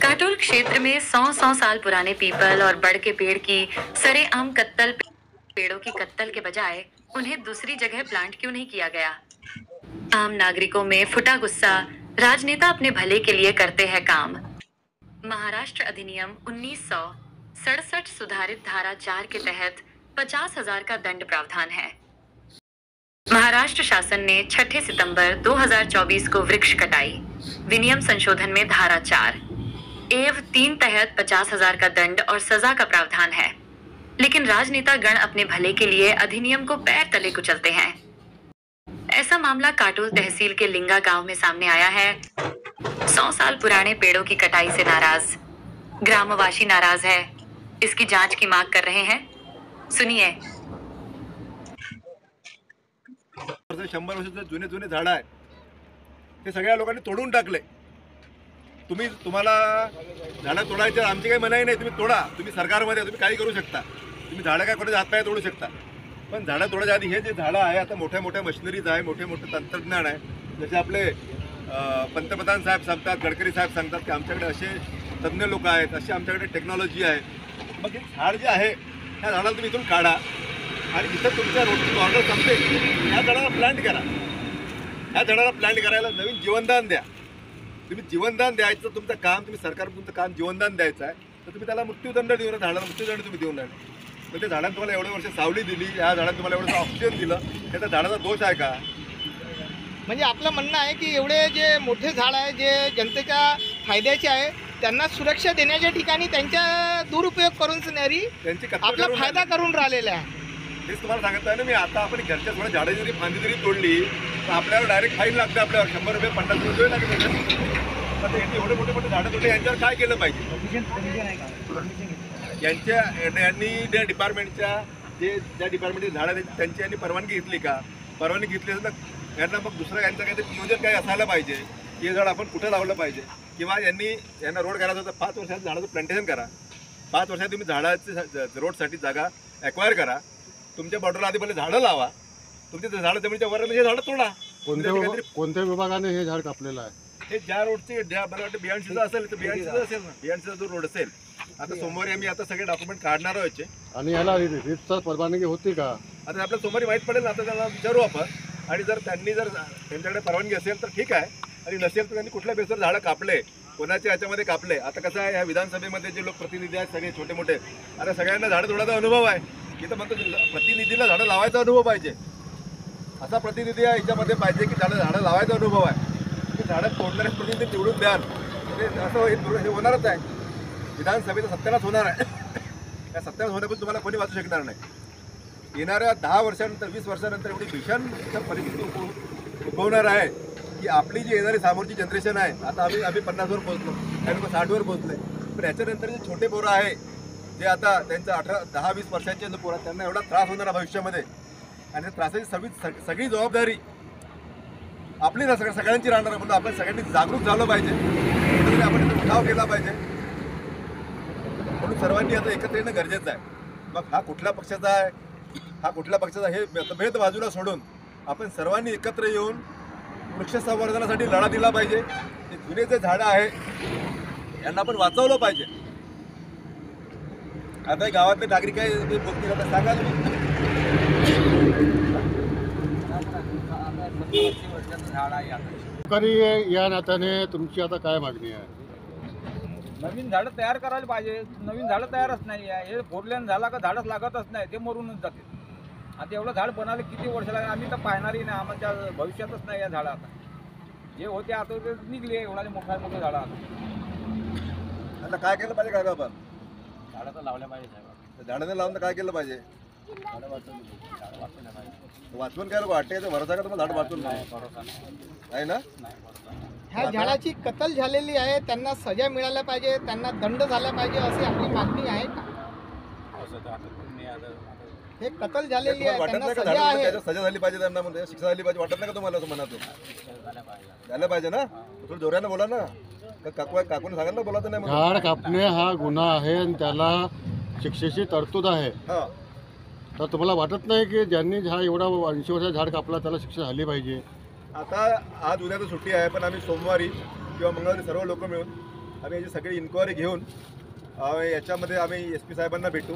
काटोल क्षेत्र में 100 साल पुराने पीपल और बड़ के पेड़ की सरेआम कत्तल पेड़ों की कत्तल के बजाय उन्हें दूसरी जगह प्लांट क्यों नहीं किया गया? आम नागरिकों में फुटा गुस्सा, राजनेता अपने भले के लिए करते हैं काम। महाराष्ट्र अधिनियम 1967 सुधारित धारा 4 के तहत 50,000 का दंड प्रावधान है। महाराष्ट्र शासन ने 6 सितंबर 2024 को वृक्ष कटाई विनियम संशोधन में धारा 4 एव 3 तहत 50,000 का दंड और सजा का प्रावधान है, लेकिन राजनेता गण अपने भले के लिए अधिनियम को पैर तले कुचलते हैं। ऐसा मामला काटोल तहसील के लिंगा गांव में सामने आया है। 100 साल पुराने पेड़ों की कटाई से नाराज ग्रामवासी नाराज है। इसकी जांच की मांग कर रहे हैं। सुनिए। 100 वर्षाचे जुने जुने झाड आहे ते सगळ्या लोकांनी तोडून टाकले। तुम्हाला झाडं तोडायचे आमची काही मनाई नाही, तुम्ही तोडा, तुम्ही सरकारमध्ये तुम्ही काही करू शकता, तुम्ही झाडं काय कोणाच्या हातपाय तोडू शकता, पण झाडं तोडायच्या आधी हे जे झाडं आहे आता मोठ्या मोठ्या मशिनरीज आहे, मोठे मोठे तंत्रज्ञान आहे, जसे आपले पंतप्रधान साहेब सांगतात, गडकरी साहेब सांगतात की आमच्याकडे असे तज्ञ लोक आहेत, अशी आमच्याकडे टेक्नॉलॉजी आहे। मग हे झाड जे आहे त्या झाडाला तुम्ही इथून काढा आणि जिथं तुमच्या रोडची ऑर्डर संपते या झाडाला प्लांट करा, ह्या झाडाला प्लांट करायला नवीन जीवनदान द्या। तुम्ही जीवनदान द्यायचं तुमचं काम, तुम्ही सरकार तुमचं काम जीवनदान द्यायचं आहे, तर तुम्ही त्याला मृत्यूदंड देऊ नये, झाडाला मृत्यूदंड तुम्ही देऊ नये। तर त्या झाडांना तुम्हाला एवढे वर्ष सावली दिली, या झाडांना तुम्हाला एवढं ऑक्सिजन दिलं, त्या झाडाचा दोष आहे का? म्हणजे आपलं म्हणणं आहे की एवढे जे मोठे झाड आहे जे जनतेच्या फायद्याचे आहे त्यांना सुरक्षा देण्याच्या ठिकाणी त्यांचा दुरुपयोग करून त्यांची आपला फायदा करून राहिलेला आहे। हेच तुम्हाला सांगत आहे ना मी। आता आपण घरच्या थोड्या झाडं जरी फांदी जरी तोडली तर आपल्याला डायरेक्ट फाईन लागते, आपल्याला 100 रुपये 50 रुपये लागते। पण एवढे मोठे मोठे झाडं तोडले यांच्यावर काय केलं पाहिजे? यांनी ज्या डिपार्टमेंटच्या ज्या डिपार्टमेंटची झाडं आहेत त्यांची यांनी परवानगी घेतली का? परवानगी घेतली असेल तर यांना मग दुसरं यांचं काहीतरी नियोजन काही असायला पाहिजे की हे झाड आपण कुठं लावलं पाहिजे, किंवा यांना रोड करायचा होता 5 वर्षात झाडाचं प्लांटेशन करा, 5 वर्षात तुम्ही झाडाचे रोडसाठी जागा ॲक्वायर करा, तुमच्या बॉर्डरला आधी पहिले झाडं लावा, तुमच्या झाडं जमिनीच्या वर हे झाडं तोडा। कोणत्या विभागाने हे झाड कापलेलं आहे? हे ज्या रोडचे ज्या मला वाटतं बियाणशीचा असेल तर बियाणशीचा असेल ना, बियाणशीचा जो रोड असेल, आता सोमवारी आम्ही आता सगळे डॉक्युमेंट काढणार आहोत आणि याला रितसर परवानगी होती का? आता आपल्या सोमवारी माहीत पडेल, आता त्याला विचारू आपण, आणि जर त्यांच्याकडे परवानगी असेल तर ठीक आहे, आणि नसेल तर त्यांनी कुठल्या बेसवर झाडं कापले, कोणाच्या याच्यामध्ये कापले। आता कसं आहे, ह्या विधानसभेमध्ये जे लोक प्रतिनिधी आहेत सगळे छोटे मोठे, आता सगळ्यांना झाडं तोडायचा अनुभव आहे, इथं म्हणतो प्रतिनिधीला झाडं लावायचा अनुभव पाहिजे, असा प्रतिनिधी याच्यामध्ये पाहिजे की झाडं लावायचा अनुभव आहे, की झाडं तोडणारे प्रतिनिधी निवडून द्याल, असं हे होणारच आहे। विधानसभेचा सत्यानाश होणार आहे, त्या सत्यानाश होण्यापासून तुम्हाला कोणी वाचू शकणार नाही। येणाऱ्या 10 वर्षानंतर 20 वर्षानंतर एवढी भीषण परिस्थिती उद्भवणार आहे की आपली जी येणारी समोरची जनरेशन आहे, आता आम्ही 50वर पोहोचलो, काही लोक 60वर पोहोचले, पण याच्यानंतर जे छोटे पोरं आहे जे आता त्यांचं 10-20 वर्षाचे जे पोरं, त्यांना एवढा त्रास होणार आहे भविष्यामध्ये, आणि त्या त्रासाची सगळी जबाबदारी आपली ना सगळ्यांची राहणार आहे। म्हणून आपण सगळ्यांनी जागरूक झालं पाहिजे, आपण उठाव केला पाहिजे, म्हणून सर्वांनी आता एकत्र येणं गरजेचं आहे। मग हा कुठल्या पक्षाचा आहे, हा कुठल्या पक्षाचा, हे मतभेद बाजूला सोडून आपण सर्वांनी एकत्र येऊन वृक्ष संवर्धनासाठी लढा दिला पाहिजे। हे जुने जे झाडं आहे यांना आपण वाचवलं पाहिजे। आता गावातले नागरिक आहे बोलतील, आता सांगा तुम्ही। या नात्याने तुमची आता काय मागणी आहे? नवीन झाडं तयार करायला पाहिजे। नवीन झाडं तयारच नाही आहे, हे फोडल्यानं झाला का झाडच लागतच नाही, ते मरूनच जाते। आता एवढं झाड बनायला किती वर्ष लागेल, आम्ही तर पाहणारही नाही, आमच्या भविष्यातच नाही या झाडं। आता जे होते आता ते निघले, एवढे मोठे झाडं आता काय केलं पाहिजे? काय आपण झाडं तर लावल्या पाहिजे साहेब, झाडाने लावून काय केलं पाहिजे? वाचवून काय वाटते भरोसा का तुम्हाला? झाड वाचून आहे ना? ह्या झाडाची कत्तल झालेली आहे, त्यांना सजा मिळायला पाहिजे, त्यांना दंड झाला पाहिजे अशी आपली मागणी आहे का? हे कत्तल झालेली आहे, त्यांना सजा आहे, सजा झाली पाहिजे, त्यांना म्हणजे शिक्षा झाली पाहिजे, वाटत नाही का तुम्हाला? असं मनातून झालं पाहिजे ना? थोडं जोरानं बोला ना, काकून सांगा ना, बोलायचं नाही। झाड कापणे हा गुन्हा आहे आणि त्याला शिक्षेची तरतूद आहे। तर तुम्हाला वाटत नाही की ज्यांनी एवढा 80 वर्षाचा झाड कापला त्याला शिक्षा झाली पाहिजे? आता आज उद्या तर सुट्टी आहे, पण आम्ही सोमवारी किंवा मंगळवारी सर्व लोक मिळून आम्ही याची सगळी इन्क्वायरी घेऊन याच्यामध्ये आम्ही SP साहेबांना भेटू